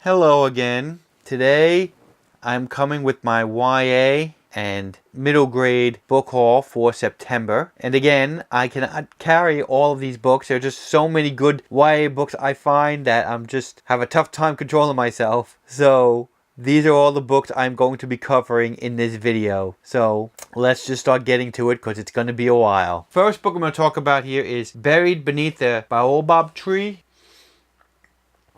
Hello again. Today I'm coming with my YA and middle grade book haul for September. And again, I cannot carry all of these books. There are just so many good YA books I find that I'm just have a tough time controlling myself. So these are all the books I'm going to be covering in this video. So let's just start getting to it because it's going to be a while. First book I'm going to talk about here is Buried Beneath the Baobab Tree.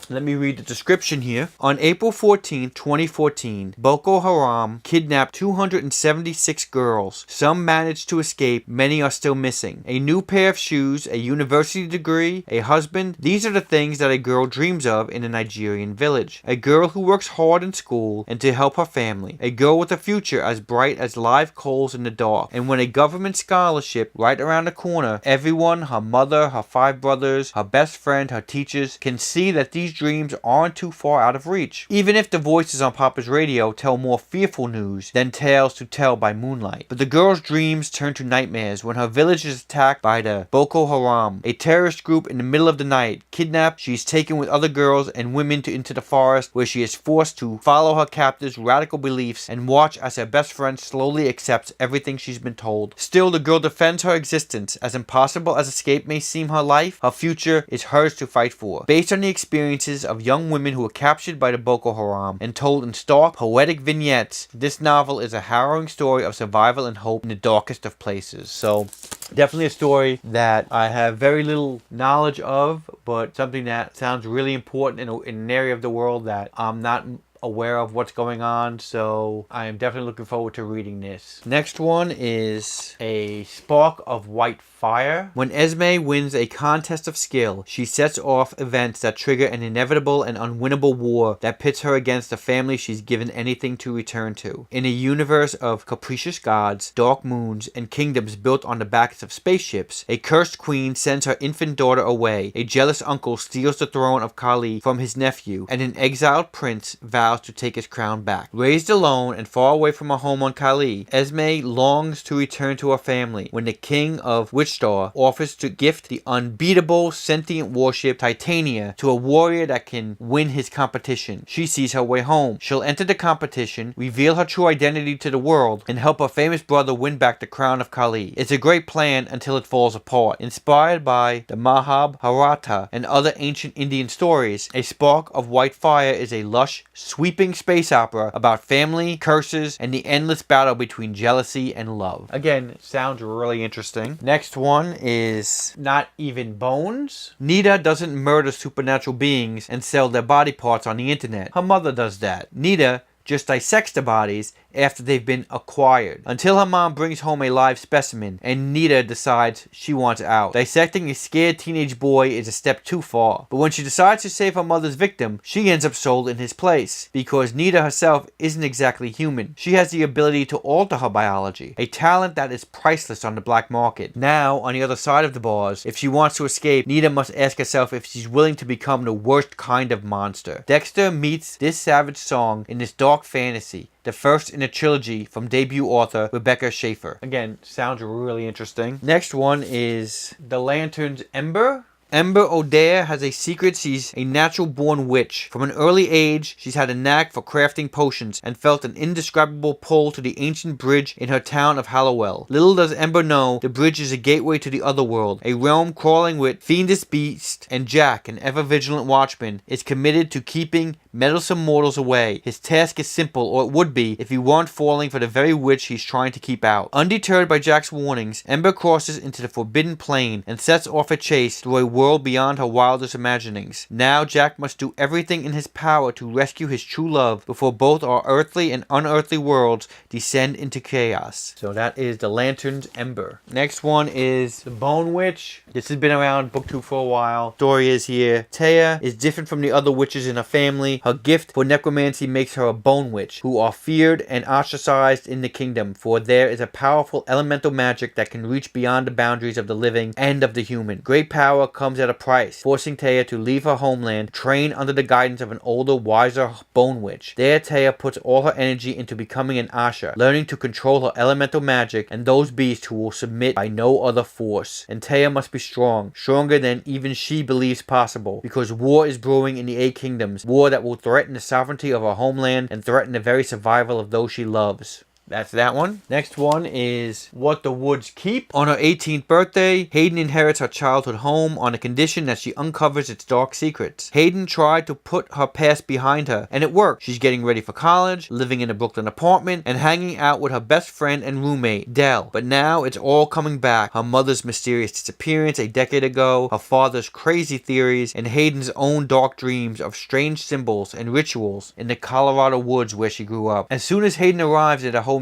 Let me read the description here. On April 14, 2014, Boko Haram kidnapped 276 girls. Some managed to escape, many are still missing. A new pair of shoes, a university degree, a husband, these are the things that a girl dreams of in a Nigerian village. A girl who works hard in school and to help her family. A girl with a future as bright as live coals in the dark. And when a government scholarship right around the corner, everyone, her mother, her 5 brothers, her best friend, her teachers, can see that these dreams aren't too far out of reach. Even if the voices on Papa's radio tell more fearful news than tales to tell by moonlight. But the girl's dreams turn to nightmares when her village is attacked by the Boko Haram, a terrorist group in the middle of the night. Kidnapped, she is taken with other girls and women into the forest where she is forced to follow her captor's radical beliefs and watch as her best friend slowly accepts everything she's been told. Still, the girl defends her existence. As impossible as escape may seem her life, her future is hers to fight for. Based on the experiences of young women who were captured by the Boko Haram and told in stark, poetic vignettes, this novel is a harrowing story of survival and hope in the darkest of places. So, definitely a story that I have very little knowledge of, but something that sounds really important in an area of the world that I'm not aware of what's going on, so I am definitely looking forward to reading this. Next one is A Spark of White Fire. When Esme wins a contest of skill, she sets off events that trigger an inevitable and unwinnable war that pits her against the family she's given anything to return to. In a universe of capricious gods, dark moons, and kingdoms built on the backs of spaceships, a cursed queen sends her infant daughter away, a jealous uncle steals the throne of Kali from his nephew, and an exiled prince vows to take his crown back. Raised alone and far away from her home on Kali, Esme longs to return to her family when the king of Witchstar offers to gift the unbeatable sentient warship Titania to a warrior that can win his competition. She sees her way home. She'll enter the competition, reveal her true identity to the world, and help her famous brother win back the crown of Kali. It's a great plan until it falls apart. Inspired by the Mahabharata and other ancient Indian stories, A Spark of White Fire is a lush, sweeping space opera about family, curses, and the endless battle between jealousy and love. Again, sounds really interesting. Next one is Not Even Bones. Nita doesn't murder supernatural beings and sell their body parts on the internet. Her mother does that. Nita just dissects the bodies after they've been acquired, until her mom brings home a live specimen and Nita decides she wants out. Dissecting a scared teenage boy is a step too far, but when she decides to save her mother's victim, she ends up sold in his place, because Nita herself isn't exactly human. She has the ability to alter her biology, a talent that is priceless on the black market. Now, on the other side of the bars, if she wants to escape, Nita must ask herself if she's willing to become the worst kind of monster. Dexter meets this savage song in this dark fantasy, the first in a trilogy from debut author Rebecca Schaeffer. Again, sounds really interesting. Next one is The Lantern's Ember. Ember O'Dare has a secret. She's a natural-born witch. From an early age, she's had a knack for crafting potions and felt an indescribable pull to the ancient bridge in her town of Hallowell. Little does Ember know, the bridge is a gateway to the otherworld, a realm crawling with fiendish beasts, and Jack, an ever-vigilant watchman, is committed to keeping meddlesome mortals away. His task is simple, or it would be if he weren't falling for the very witch he's trying to keep out. Undeterred by Jack's warnings, Ember crosses into the Forbidden Plain and sets off a chase through a world beyond her wildest imaginings. Now Jack must do everything in his power to rescue his true love before both our earthly and unearthly worlds descend into chaos. So that is The Lantern's Ember. Next one is The Bone Witch. This has been around, book 2 for a while. Story is here. Taya is different from the other witches in her family. Her gift for necromancy makes her a bone witch, who are feared and ostracized in the kingdom, for there is a powerful elemental magic that can reach beyond the boundaries of the living and of the human. Great power comes comes at a price, forcing Taya to leave her homeland, train under the guidance of an older, wiser bone witch. There, Taya puts all her energy into becoming an Asha, learning to control her elemental magic and those beasts who will submit by no other force. And Taya must be strong, stronger than even she believes possible, because war is brewing in the Eight Kingdoms, war that will threaten the sovereignty of her homeland and threaten the very survival of those she loves. That's that one. Next one is What the Woods Keep. On her 18th birthday, Hayden inherits her childhood home on the condition that she uncovers its dark secrets. Hayden tried to put her past behind her, and it worked. She's getting ready for college, living in a Brooklyn apartment, and hanging out with her best friend and roommate, Dell. But now it's all coming back. Her mother's mysterious disappearance a decade ago, her father's crazy theories, and Hayden's own dark dreams of strange symbols and rituals in the Colorado woods where she grew up. As soon as Hayden arrives at her hometown,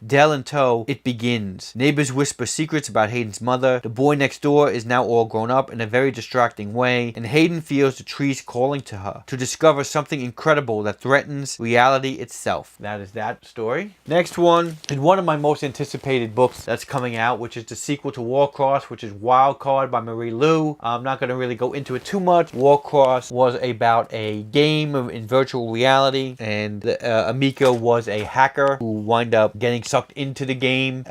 Dell in tow, it begins. Neighbors whisper secrets about Hayden's mother. The boy next door is now all grown up in a very distracting way, and Hayden feels the trees calling to her to discover something incredible that threatens reality itself. That is that story. Next one is one of my most anticipated books that's coming out, which is the sequel to Warcross, which is Wildcard by Marie Lu. I'm not going to really go into it too much. Warcross was about a game in virtual reality, and Amika was a hacker who wound up getting sucked into the game.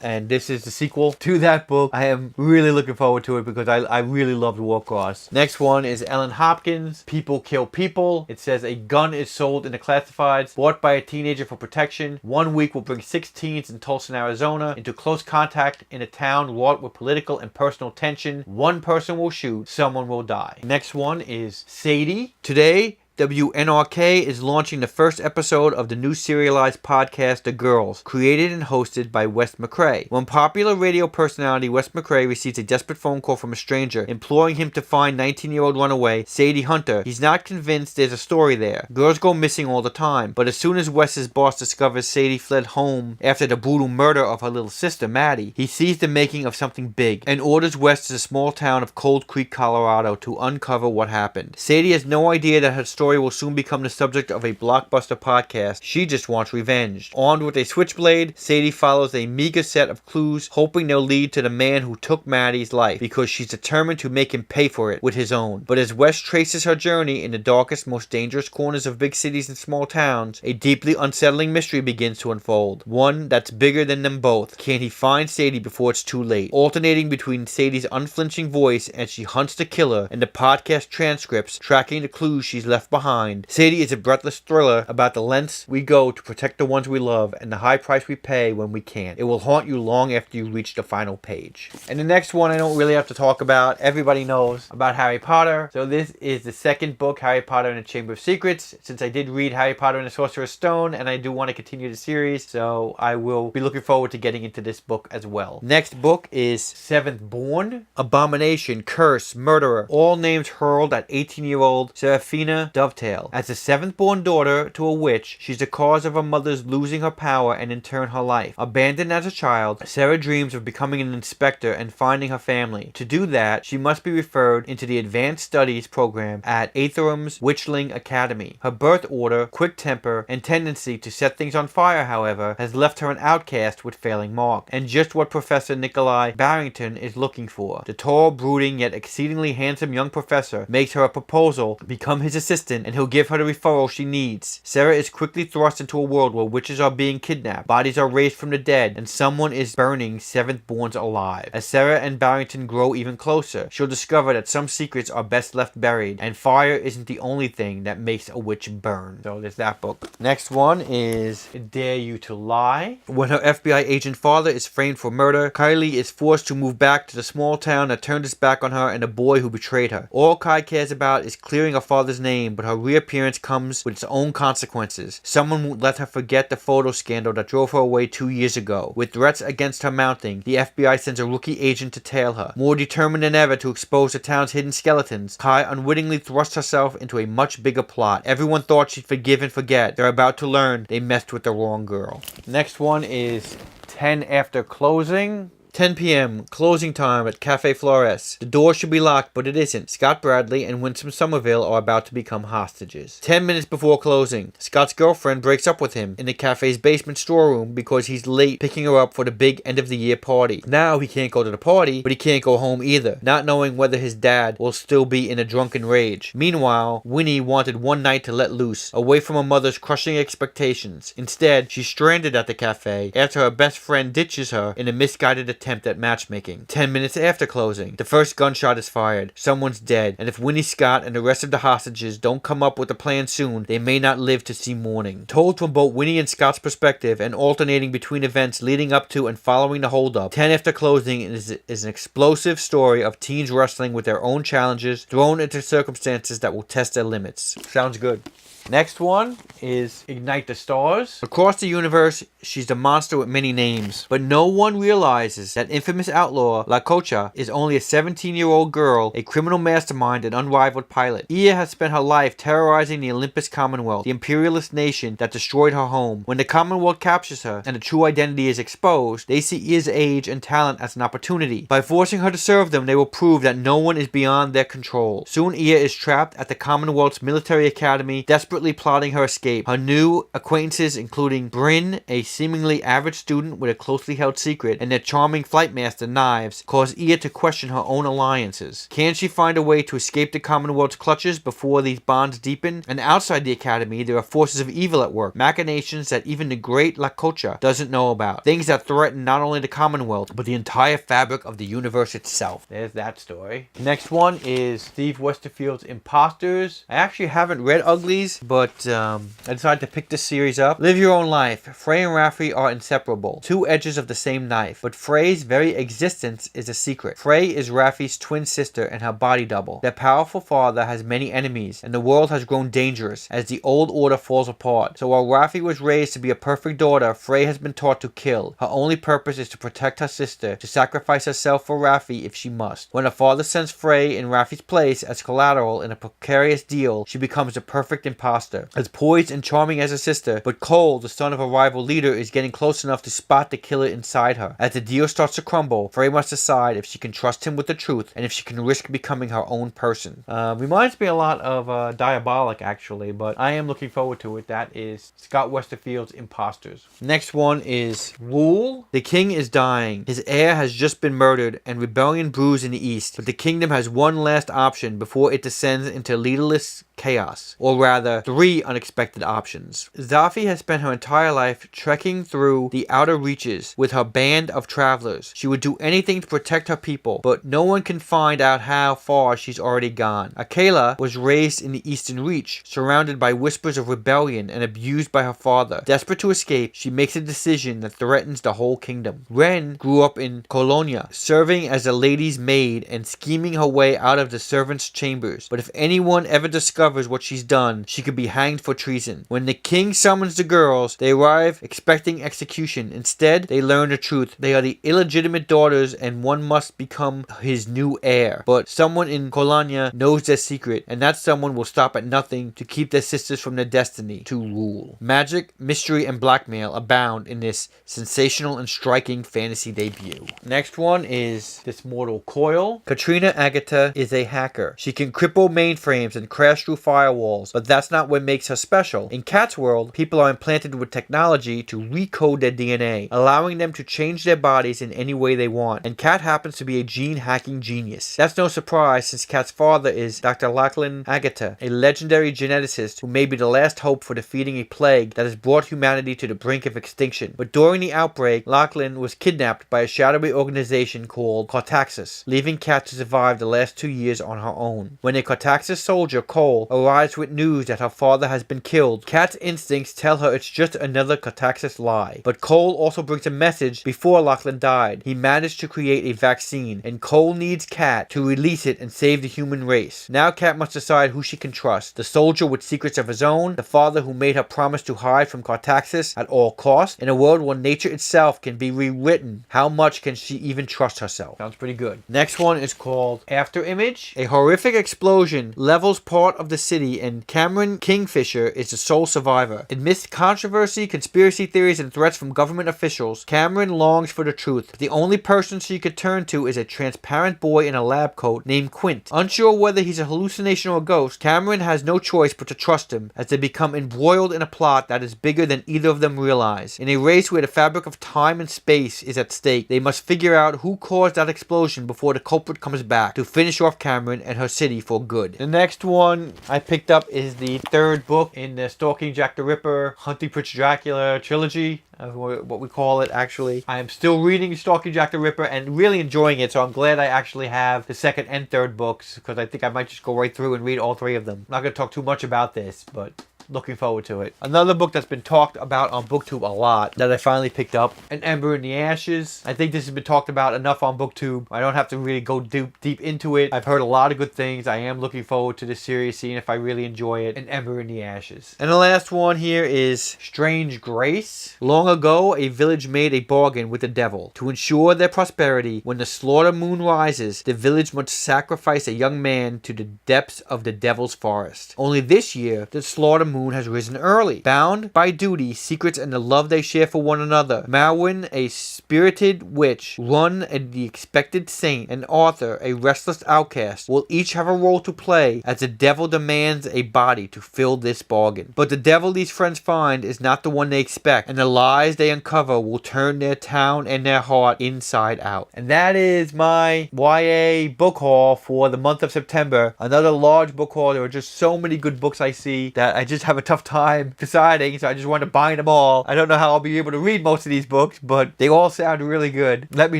And this is the sequel to that book. I am really looking forward to it because I really loved Warcross. Next one is Ellen Hopkins, People Kill People. It says a gun is sold in the classifieds, bought by a teenager for protection. 1 week will bring 6 teens in Tulsa, Arizona into close contact in a town wrought with political and personal tension. One person will shoot, someone will die. Next one is Sadie. Today, WNRK is launching the first episode of the new serialized podcast, The Girls, created and hosted by Wes McCrae. When popular radio personality Wes McCrae receives a desperate phone call from a stranger imploring him to find 19-year-old runaway Sadie Hunter, he's not convinced there's a story there. Girls go missing all the time, but as soon as Wes's boss discovers Sadie fled home after the brutal murder of her little sister Maddie, he sees the making of something big and orders Wes to the small town of Cold Creek, Colorado to uncover what happened. Sadie has no idea that her story will soon become the subject of a blockbuster podcast. She just wants revenge. Armed with a switchblade, Sadie follows a meager set of clues, hoping they'll lead to the man who took Maddie's life, because she's determined to make him pay for it with his own. But as Wes traces her journey in the darkest, most dangerous corners of big cities and small towns, a deeply unsettling mystery begins to unfold. One that's bigger than them both. Can he find Sadie before it's too late? Alternating between Sadie's unflinching voice as she hunts the killer and the podcast transcripts tracking the clues she's left behind, Sadie is a breathless thriller about the lengths we go to protect the ones we love and the high price we pay when we can't. It will haunt you long after you reach the final page. And the next one I don't really have to talk about. Everybody knows about Harry Potter. So this is the second book, Harry Potter and the Chamber of Secrets. Since I did read Harry Potter and the Sorcerer's Stone, and I do want to continue the series, so I will be looking forward to getting into this book as well. Next book is Seventh Born, Abomination, Curse, Murderer, all names hurled at 18-year-old Seraphina Dovetail. As the seventh-born daughter to a witch, she's the cause of her mother's losing her power and in turn her life. Abandoned as a child, Sarah dreams of becoming an inspector and finding her family. To do that, she must be referred into the Advanced Studies program at Aetherum's Witchling Academy. Her birth order, quick temper, and tendency to set things on fire, however, has left her an outcast with failing mark, and just what Professor Nikolai Barrington is looking for. The tall, brooding, yet exceedingly handsome young professor makes her a proposal to become his assistant, and he'll give her the referral she needs. Sarah is quickly thrust into a world where witches are being kidnapped, bodies are raised from the dead, and someone is burning seventh-borns alive. As Sarah and Barrington grow even closer, she'll discover that some secrets are best left buried, and fire isn't the only thing that makes a witch burn. So there's that book. Next one is Dare You to Lie. When her FBI agent father is framed for murder, Kylie is forced to move back to the small town that turned its back on her and the boy who betrayed her. All Kai cares about is clearing her father's name, but her reappearance comes with its own consequences. Someone won't let her forget the photo scandal that drove her away 2 years ago. With threats against her mounting, the FBI sends a rookie agent to tail her. More determined than ever to expose the town's hidden skeletons, Kai unwittingly thrusts herself into a much bigger plot. Everyone thought she'd forgive and forget. They're about to learn they messed with the wrong girl. Next one is 10 After Closing. 10 p.m. Closing time at Cafe Flores. The door should be locked, but it isn't. Scott Bradley and Winsome Somerville are about to become hostages. 10 minutes before closing, Scott's girlfriend breaks up with him in the cafe's basement storeroom because he's late picking her up for the big end-of-the-year party. Now he can't go to the party, but he can't go home either, not knowing whether his dad will still be in a drunken rage. Meanwhile, Winnie wanted one night to let loose, away from her mother's crushing expectations. Instead, she's stranded at the cafe after her best friend ditches her in a misguided attempt at matchmaking. 10 minutes after closing, the first gunshot is fired. Someone's dead, and if Winnie Scott and the rest of the hostages don't come up with a plan soon, they may not live to see morning. Told from both Winnie and Scott's perspective and alternating between events leading up to and following the holdup, 10 after closing is an explosive story of teens wrestling with their own challenges, thrown into circumstances that will test their limits. Sounds good. Next one is Ignite the Stars. Across the universe, she's the monster with many names, but no one realizes that infamous outlaw La Cocha is only a 17-year-old girl, a criminal mastermind and unrivaled pilot. Iya has spent her life terrorizing the Olympus Commonwealth, the imperialist nation that destroyed her home. When the Commonwealth captures her and the true identity is exposed, they see Iya's age and talent as an opportunity. By forcing her to serve them, they will prove that no one is beyond their control. Soon Iya is trapped at the Commonwealth's military academy, desperately plotting her escape. Her new acquaintances, including Bryn, a seemingly average student with a closely held secret, and their charming flight master, Knives, cause Iya to question her own alliances. Can she find a way to escape the Commonwealth's clutches before these bonds deepen? And outside the academy, there are forces of evil at work, machinations that even the great La Cocha doesn't know about. Things that threaten not only the Commonwealth, but the entire fabric of the universe itself. There's that story. Next one is Steve Westerfield's Imposters. I actually haven't read Uglies, but I decided to pick this series up. Live your own life. Frey and Raffi are inseparable, two edges of the same knife, but Frey's very existence is a secret. Frey is Raffi's twin sister and her body double. Their powerful father has many enemies, and the world has grown dangerous as the old order falls apart. So while Raffi was raised to be a perfect daughter, Frey has been taught to kill. Her only purpose is to protect her sister, to sacrifice herself for Raffi if she must. When her father sends Frey in Raffi's place as collateral in a precarious deal, she becomes the perfect imposter. As poised and charming as her sister, but Cole, the son of a rival leader, is getting close enough to spot the killer inside her. As the deal starts to crumble, Frey must decide if she can trust him with the truth and if she can risk becoming her own person. Reminds me a lot of Diabolic, actually, but I am looking forward to it. That is Scott Westerfield's Imposters. Next one is Rule. The king is dying. His heir has just been murdered and rebellion brews in the east, but the kingdom has one last option before it descends into leaderless chaos, or rather, 3 unexpected options. Zafi has spent her entire life trekking through the outer reaches with her band of travelers. She would do anything to protect her people, but no one can find out how far she's already gone. Akela was raised in the Eastern Reach, surrounded by whispers of rebellion and abused by her father. Desperate to escape, she makes a decision that threatens the whole kingdom. Ren grew up in Colonia, serving as a lady's maid and scheming her way out of the servants' chambers. But if anyone ever discovers what she's done, she could be hanged for treason. When the king summons the girls, they arrive expecting execution. Instead, they learn the truth. They are the illegitimate daughters and one must become his new heir. But someone in Colonia knows their secret, and that someone will stop at nothing to keep their sisters from their destiny, to rule. Magic, mystery, and blackmail abound in this sensational and striking fantasy debut. Next one is This Mortal Coil. Katrina Agata is a hacker. She can cripple mainframes and crash through firewalls, but that's not what makes her special. In Kat's world, people are implanted with technology to recode their DNA, allowing them to change their bodies in any way they want, and Kat happens to be a gene hacking genius. That's no surprise since Kat's father is Dr. Lachlan Agata, a legendary geneticist who may be the last hope for defeating a plague that has brought humanity to the brink of extinction. But during the outbreak, Lachlan was kidnapped by a shadowy organization called Cartaxis, leaving Kat to survive the last 2 years on her own. When a Cartaxis soldier, Cole, arrives with news that her father has been killed, Kat's instincts tell her it's just another Cartaxis lie. But Cole also brings a message before Lachlan died. He managed to create a vaccine, and Cole needs Kat to release it and save the human race. Now Kat must decide who she can trust. The soldier with secrets of his own, the father who made her promise to hide from Cartaxis at all costs. In a world where nature itself can be rewritten, how much can she even trust herself? Sounds pretty good. Next one is called After Image. A horrific explosion levels part of the city, and Cameron Kim Kingfisher is the sole survivor. Amidst controversy, conspiracy theories, and threats from government officials, Cameron longs for the truth. The only person she could turn to is a transparent boy in a lab coat named Quint. Unsure whether he's a hallucination or a ghost, Cameron has no choice but to trust him as they become embroiled in a plot that is bigger than either of them realize. In a race where the fabric of time and space is at stake, they must figure out who caused that explosion before the culprit comes back to finish off Cameron and her city for good. The next one I picked up is the third book in the Stalking Jack the Ripper, Hunting Prince Dracula trilogy. What we call it, actually. I am still reading Stalking Jack the Ripper and really enjoying it, so I'm glad I actually have the second and third books, because I think I might just go right through and read all three of them. I'm not going to talk too much about this, but looking forward to it. Another book that's been talked about on BookTube a lot that I finally picked up, An Ember in the Ashes. I think this has been talked about enough on BookTube. I don't have to really go deep into it. I've heard a lot of good things. I am looking forward to this series, seeing if I really enjoy it. An Ember in the Ashes. And the last one here is Strange Grace. Long ago, a village made a bargain with the devil. To ensure their prosperity, when the slaughter moon rises, the village must sacrifice a young man to the depths of the devil's forest. Only this year, the slaughter moon has risen early. Bound by duty, secrets, and the love they share for one another, Marwyn, a spirited witch, Run, the expected saint, and Arthur, a restless outcast, will each have a role to play as the devil demands a body to fill this bargain. But the devil these friends find is not the one they expect, and the lies they uncover will turn their town and their heart inside out. And that is my YA book haul for the month of September. Another large book haul. There are just so many good books I see that I just have a tough time deciding, so I just want to buy them all. I don't know how I'll be able to read most of these books, but they all sound really good. Let me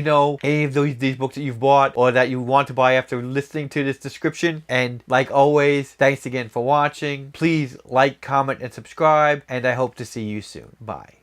know any of these books that you've bought or that you want to buy after listening to this description. And like always, thanks again for watching. Please like, comment, and subscribe, and I hope to see you soon. Bye.